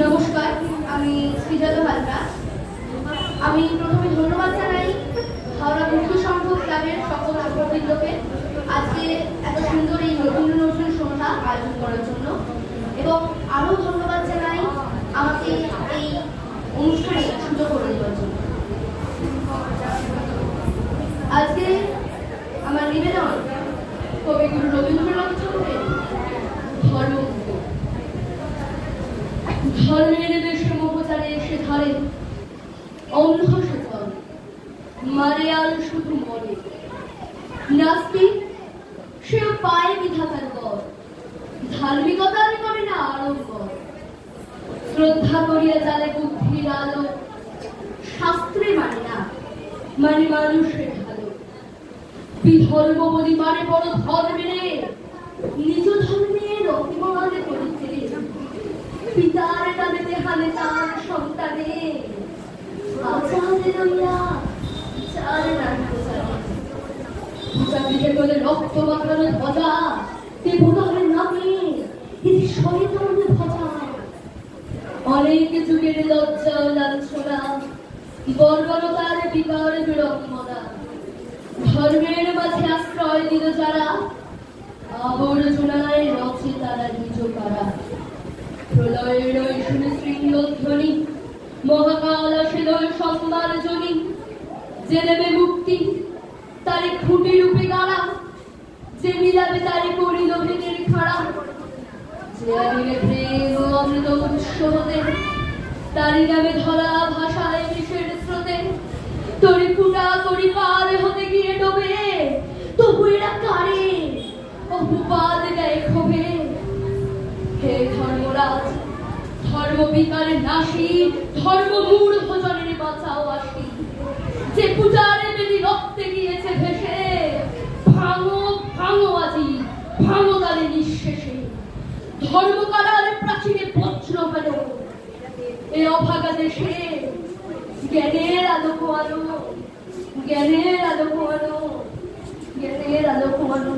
নমস্কার, আমি শ্রীজাতা হালদার। আমি প্রথমে ধন্যবাদ জানাই হাওড়া মুক্তি সংঘ ক্লাবের সকল সদস্যবৃন্দকে আজকে এত সুন্দর এই রবীন্দ্র নজরুল সন্ধ্যা আয়োজন করার জন্য, এবং আরও ধন্যবাদ জানাই আমাকে এই অনুষ্ঠানে সুযোগ করে দেওয়ার জন্য। আজকে আমার নিবেদন কবিগুরু রবীন্দ্রনাথ ঠাকুরের ধর্ম। ধর্মের দেশে মোহচারে এসে ধরে অন্ধ সচল মারিয়াল শুধু মরে, নাস্তিক সেও পায় বিধাতার বর, ধার্মিকতার করে না আড়ম্বর। শ্রদ্ধা করিয়া জালে বুদ্ধির আলো, শাস্ত্রে মানে না মানে মানুষের ভালো। বিধর্ম বলি মানে বড় ধর্মের, নিজ ধর্মের অপমান করিতে পিতার টানেতে হানে তার সন্তানে। আচারে রইয়া চারে রাখতে চায় পূজা দিকে বলে রক্ত মাখানো ধ্বজা, দেবতার নামে এটি শয়তানের ভজা। অনেক যুগের লজ্জা ও লাঞ্ছনা, বর্বরতার বিকার বিড়ম্বনা। ধর্মের মাঝে আশ্রয় দিল যারা, আবর্জনায় রচে তারা নিজ কারা। প্রলয়ের ওই শুনে শৃঙ্গধ্বনি, মহাকাল আসিলয় সংবার জনি। যে নেবে মুক্তি তারে খুঁটি রূপে গাড়া, যে মিলাবে তারে করিল ভেদের খাড়া। যে আনিলে প্রেম ও অমৃত উৎস হতে, তারি নামে ধরা ভাষায় বিষের স্রোতে। তরি ফুটা তরি পার হতে গিয়ে ডোবে, তবু এরা কারে অপবাদ দেয় ক্ষোভে। হে ধর্মরাজ, ধর্ম বিকারে নাশি, ধর্ম মূঢ় ভজনের বাঁচাও আসি। যে পূজারে বেদি রক্তে গিয়েছে ভেসে, ভাঙো ভাঙো আজি ভাঙো তালে নিঃশেষে। ধর্মকারার প্রাচীরে বজ্র ভালো, এ অভাগা দেশে জ্ঞানের আলো পোয়ানো, জ্ঞানের আলো পোয়ানো, জ্ঞানের আলো পোয়ানো।